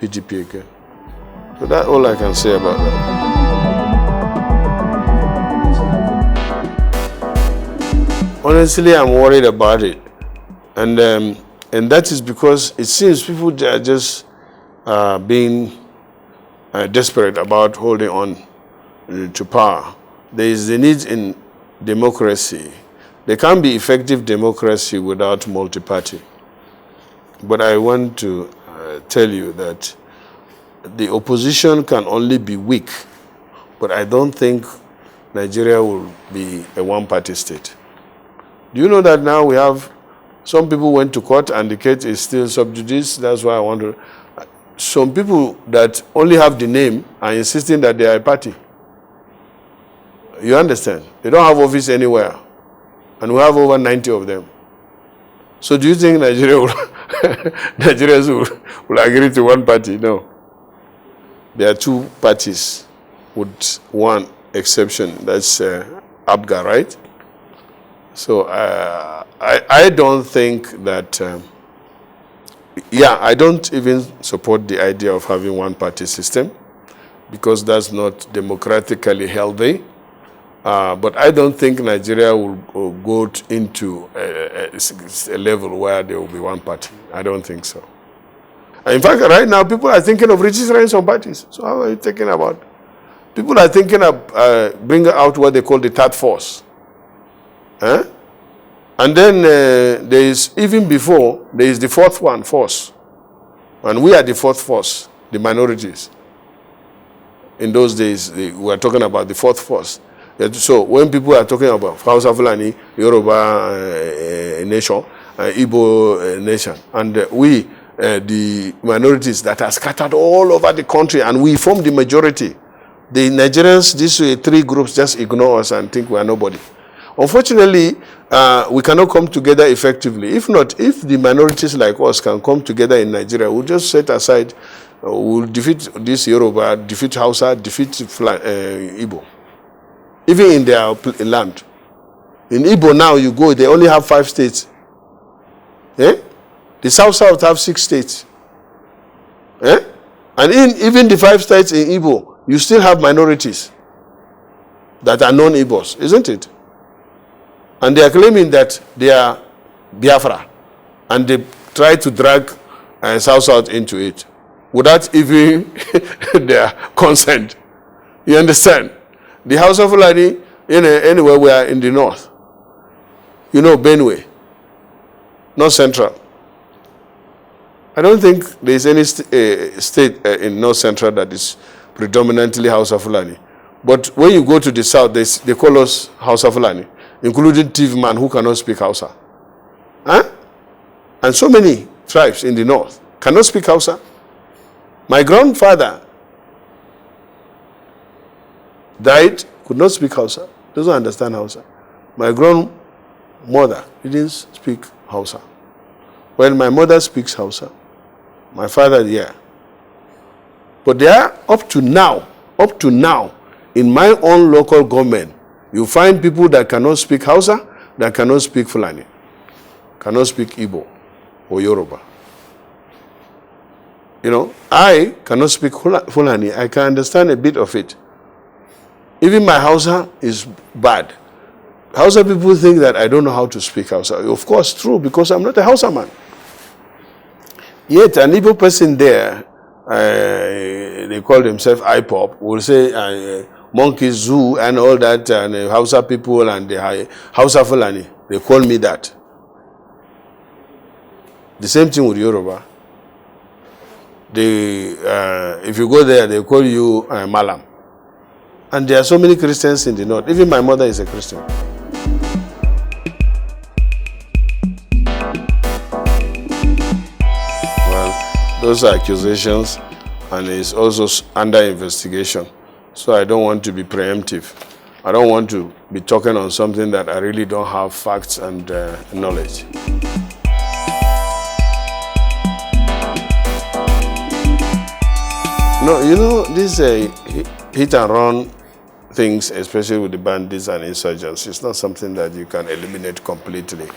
PDP again. So that's all I can say about that. Honestly, I'm worried about it. And that is because it seems people are just being desperate about holding on to power. There is the need in democracy. There can't be effective democracy without multi-party. But I want to tell you that the opposition can only be weak, but I don't think Nigeria will be a one-party state. Do you know that now we have, some people went to court and the case is still sub judice? That's why I want to, some people that only have the name are insisting that they are a party. You understand? They don't have office anywhere. And we have over 90 of them. So do you think Nigerians will agree to one party? No. There are two parties with one exception. That's ABGA, right? So I don't think that Yeah, I don't even support the idea of having one-party system because that's not democratically healthy. But I don't think Nigeria will go into a level where there will be one party. I don't think so. In fact, right now, people are thinking of registering some parties. So how are you thinking about? People are thinking of bringing out what they call the third force. Huh? And then there is, even before, there is the fourth one, force. And we are the fourth force, the minorities. In those days, we were talking about the fourth force. So when people are talking about Hausa Fulani, Yoruba nation, Igbo nation, and we, the minorities that are scattered all over the country, and we form the majority. The Nigerians, these three groups, just ignore us and think we are nobody. Unfortunately, we cannot come together effectively. If not, if the minorities like us can come together in Nigeria, we'll just set aside, we'll defeat this Yoruba, defeat Hausa, defeat Igbo. Even in their land. In Igbo now, you go, they only have 5 states. Eh? The South have 6 states. Eh? And even the 5 states in Igbo, you still have minorities that are non-Igbos, isn't it? And they are claiming that they are Biafra. And they try to drag South into it without even their consent. You understand? The House of Fulani, anywhere we are in the north. You know, Benue, North Central. I don't think there is any state in North Central that is predominantly House of Fulani. But when you go to the south, they call us House of Fulani, including TV man who cannot speak Hausa. Huh? And so many tribes in the north cannot speak Hausa. My grandfather died, could not speak Hausa, doesn't understand Hausa. My grandmother didn't speak Hausa. Well, my mother speaks Hausa. My father, yeah. But they are up to now, in my own local government, you find people that cannot speak Hausa, that cannot speak Fulani, cannot speak Igbo or Yoruba. You know, I cannot speak Fulani. I can understand a bit of it. Even my Hausa is bad. Hausa people think that I don't know how to speak Hausa. Of course, true, because I'm not a Hausa man. Yet an Igbo person there, they call themselves IPOP, will say monkey zoo and all that, and Hausa people and the Hausa Fulani. They call me that. The same thing with Yoruba. If you go there, they call you Malam. And there are so many Christians in the north. Even my mother is a Christian. Well, those are accusations, and it's also under investigation. So I don't want to be preemptive. I don't want to be talking on something that I really don't have facts and knowledge. No, you know, this hit and run things, especially with the bandits and insurgents, it's not something that you can eliminate completely.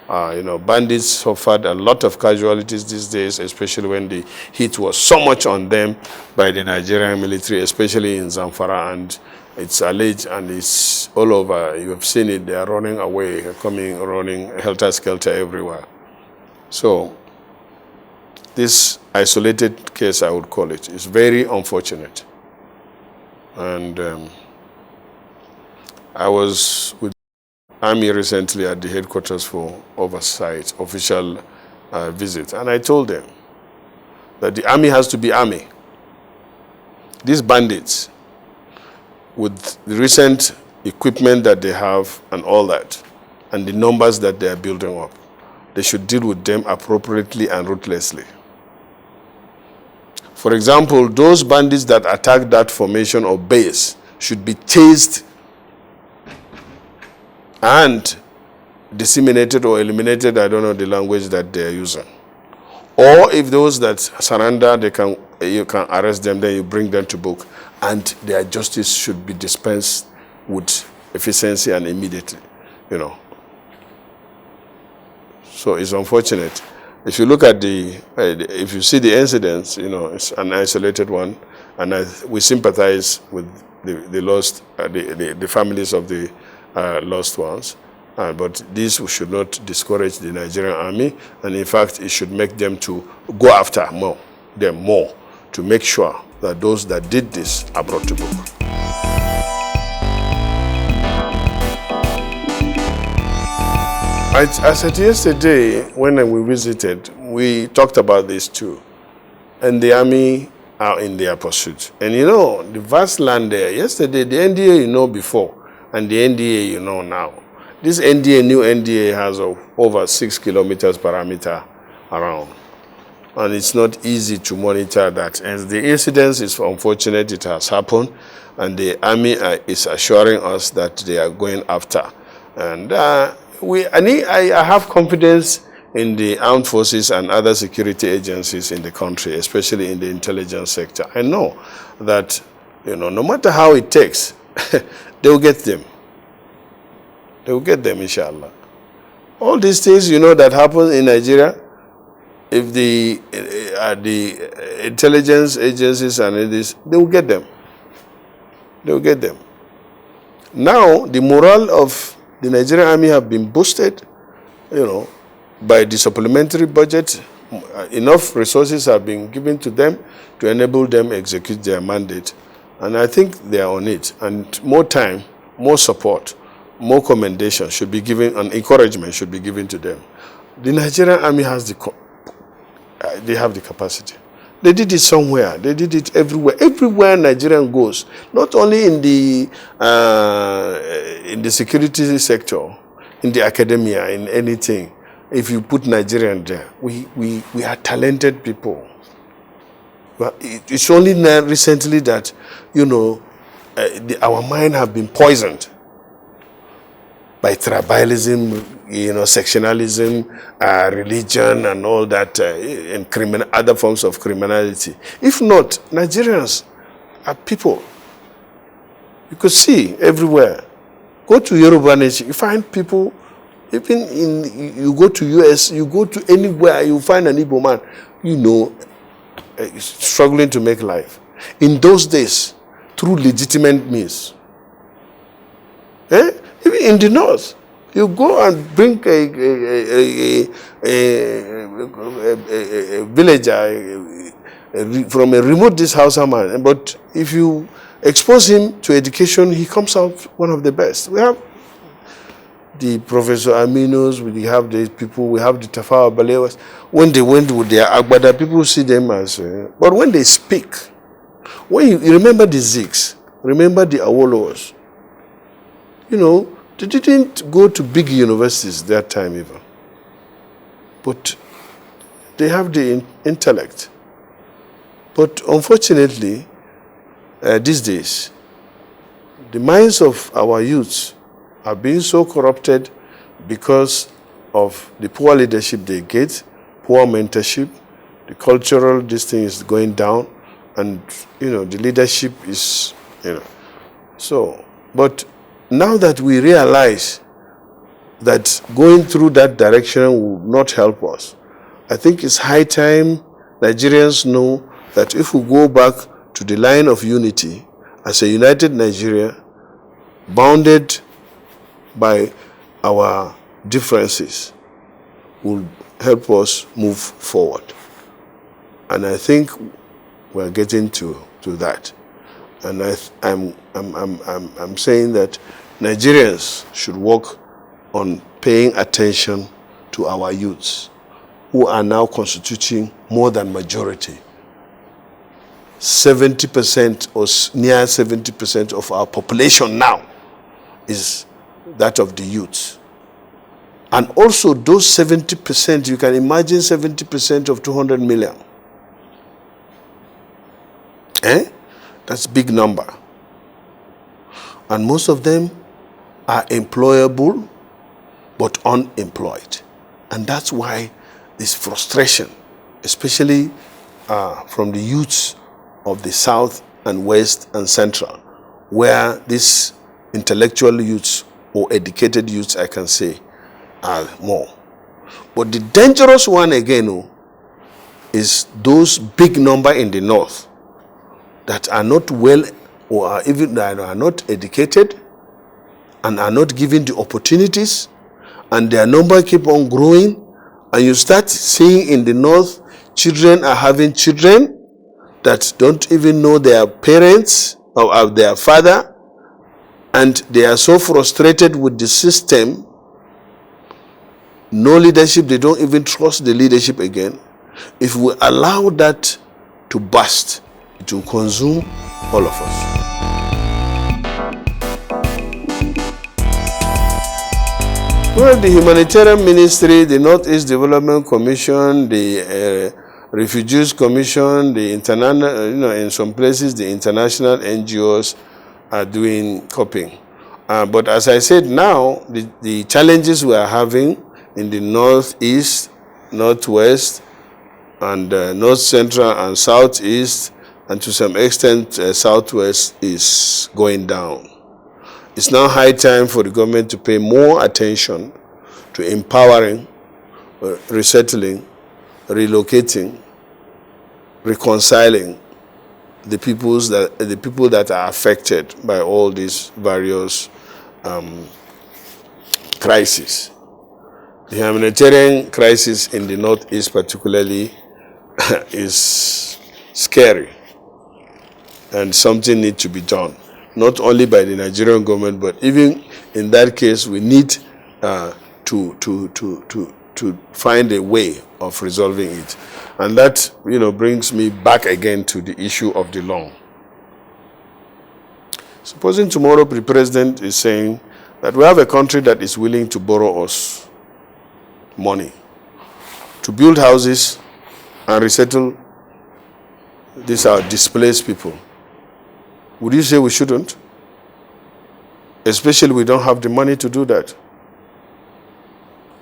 You know, bandits suffered a lot of casualties these days, especially when the heat was so much on them by the Nigerian military, especially in Zamfara, and it's alleged and it's all over. You have seen it, they are running away, running helter-skelter everywhere. So, this isolated case, I would call it, is very unfortunate. And I was with the Army recently at the headquarters for oversight, official visit, and I told them that the Army has to be Army. These bandits, with the recent equipment that they have and all that, and the numbers that they are building up, they should deal with them appropriately and ruthlessly. For example, those bandits that attack that formation or base should be chased and disseminated or eliminated. I don't know the language that they're using. Or if those that surrender, you can arrest them, then you bring them to book, and their justice should be dispensed with efficiency and immediately, you know. So it's unfortunate. if you look at if you see the incidents, you know, it's an isolated one, and we sympathize with the families of the lost ones. But this should not discourage the Nigerian army, and in fact, it should make them to go after more, to make sure that those that did this are brought to book. As I said yesterday, when we visited, we talked about this too. And the army are in their pursuit. And you know, the vast land there, yesterday, the NDA you know before, and the NDA you know now. This NDA, new NDA, has over 6 kilometers perimeter around. And it's not easy to monitor that. And the incident is unfortunate, it has happened. And the army is assuring us that they are going after. And I have confidence in the armed forces and other security agencies in the country, especially in the intelligence sector. I know that, you know, no matter how it takes, they will get them. They will get them, inshallah. All these things, you know, that happen in Nigeria, if the intelligence agencies and this, they will get them. They will get them. Now, the morale of the Nigerian army have been boosted, you know, by the supplementary budget. Enough resources have been given to them to enable them execute their mandate. And I think they are on it. And more time, more support, more commendation should be given, and encouragement should be given to them. The Nigerian army has they have the capacity. They did it somewhere. They did it everywhere. Everywhere Nigerian goes, not only in the security sector, in the academia, in anything. If you put Nigerian there, we are talented people. But it's only now recently that, you know, our mind have been poisoned by tribalism, you know, sectionalism, religion, and all that, and other forms of criminality. If not, Nigerians are people. You could see everywhere. Go to Yoruba nation, you find people. Even you go to US, you go to anywhere, you find an Igbo man, you know, struggling to make life. In those days, through legitimate means. Even in the north, you go and bring a villager from a remote Hausa man, but if you expose him to education, he comes out one of the best. We have the Professor Aminos, we have the people, we have the Tafawa Balewas. When they went with their Agbada, people see them as, but when they speak, when you remember the Zigs, remember the Awolowas, you know, they didn't go to big universities that time even. But they have the intellect. But unfortunately, these days, the minds of our youths are being so corrupted because of the poor leadership they get, poor mentorship, the cultural this thing is going down, and, you know, the leadership is, you know. So, but now that we realize that going through that direction will not help us, I think it's high time Nigerians know that if we go back to the line of unity as a united Nigeria, bounded by our differences, will help us move forward. And I think we're getting to that. And I'm saying that Nigerians should work on paying attention to our youths, who are now constituting more than majority. 70% or near 70% of our population now is that of the youth. And also those 70%, you can imagine 70% of 200 million. That's a big number. And most of them are employable, but unemployed. And that's why this frustration, especially from the youths of the South and West and Central, where these intellectual youths or educated youths, I can say, are more. But the dangerous one again is those big number in the north that are not well, or are even that are not educated and are not given the opportunities, and their number keep on growing, and you start seeing in the north children are having children that don't even know their parents or their father, and they are so frustrated with the system. No leadership, they don't even trust the leadership again. If we allow that to burst, it will consume all of us. Well, the humanitarian ministry, the Northeast Development Commission, the Refugees Commission, the international, in some places the international NGOs are doing coping. But as I said now, the challenges we are having in the Northeast, Northwest, and North Central and Southeast, and to some extent Southwest, is going down. It's now high time for the government to pay more attention to empowering, resettling, relocating, reconciling the people that are affected by all these various crises. The humanitarian crisis in the Northeast particularly is scary, and something needs to be done, not only by the Nigerian government, but even in that case, we need to find a way of resolving it. And that, brings me back again to the issue of the loan. Supposing tomorrow the president is saying that we have a country that is willing to borrow us money to build houses and resettle these are displaced people, would you say we shouldn't? Especially we don't have the money to do that.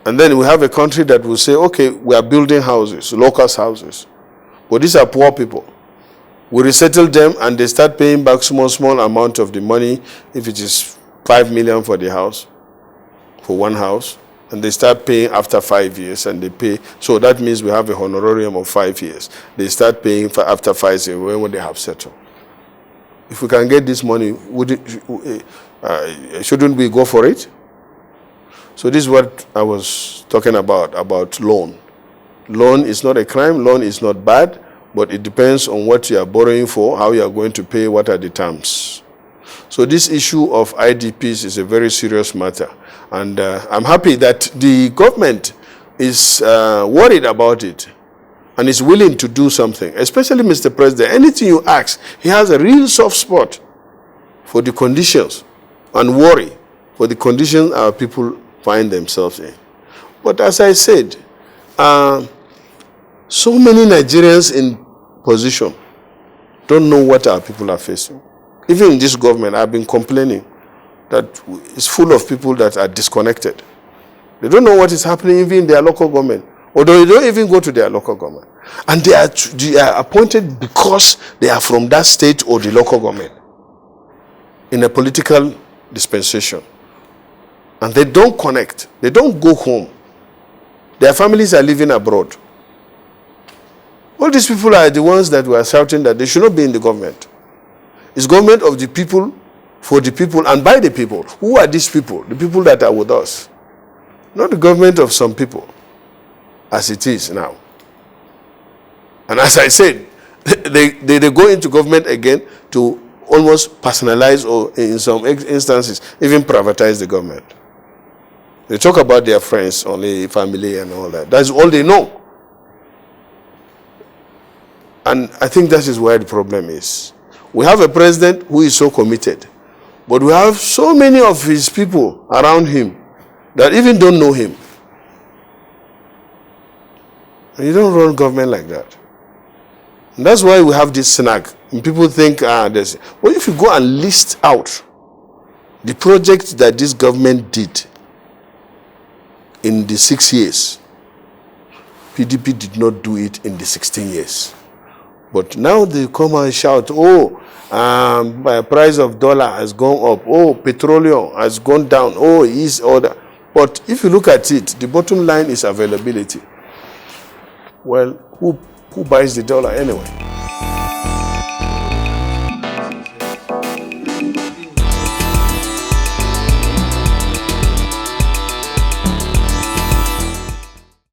And then we have a country that will say, okay, we are building houses, locust houses, but these are poor people. We resettle them and they start paying back small amount of the money, if it is 5 million for the house, for one house, and they start paying after 5 years, and they pay. So that means we have a honorarium of 5 years. They start paying after 5 years when they have settled. If we can get this money, shouldn't we go for it? So this is what I was talking about loan. Loan is not a crime, loan is not bad, but it depends on what you are borrowing for, how you are going to pay, what are the terms. So this issue of IDPs is a very serious matter. And I'm happy that the government is worried about it and is willing to do something, especially Mr. President. Anything you ask, he has a real soft spot for the conditions and worry for the conditions our people find themselves in. But as I said, so many Nigerians in position don't know what our people are facing. Even in this government, I've been complaining that it's full of people that are disconnected. They don't know what is happening even in their local government, or they don't even go to their local government. And they are appointed because they are from that state or the local government in a political dispensation. And they don't connect. They don't go home. Their families are living abroad. All these people are the ones that were shouting that they should not be in the government. It's government of the people, for the people, and by the people. Who are these people? The people that are with us. Not the government of some people, as it is now. And as I said, they go into government again to almost personalize, or in some instances, even privatize the government. They talk about their friends, only family and all that. That's all they know. And I think that is where the problem is. We have a president who is so committed, but we have so many of his people around him that even don't know him. And you don't run government like that. And that's why we have this snag. And people think, there's... Well, if you go and list out the projects that this government did in the 6 years, PDP did not do it in the 16 years. But now they come and shout, price of dollar has gone up. Oh, petroleum has gone down. Oh, is order. But if you look at it, the bottom line is availability. Well, who buys the dollar anyway?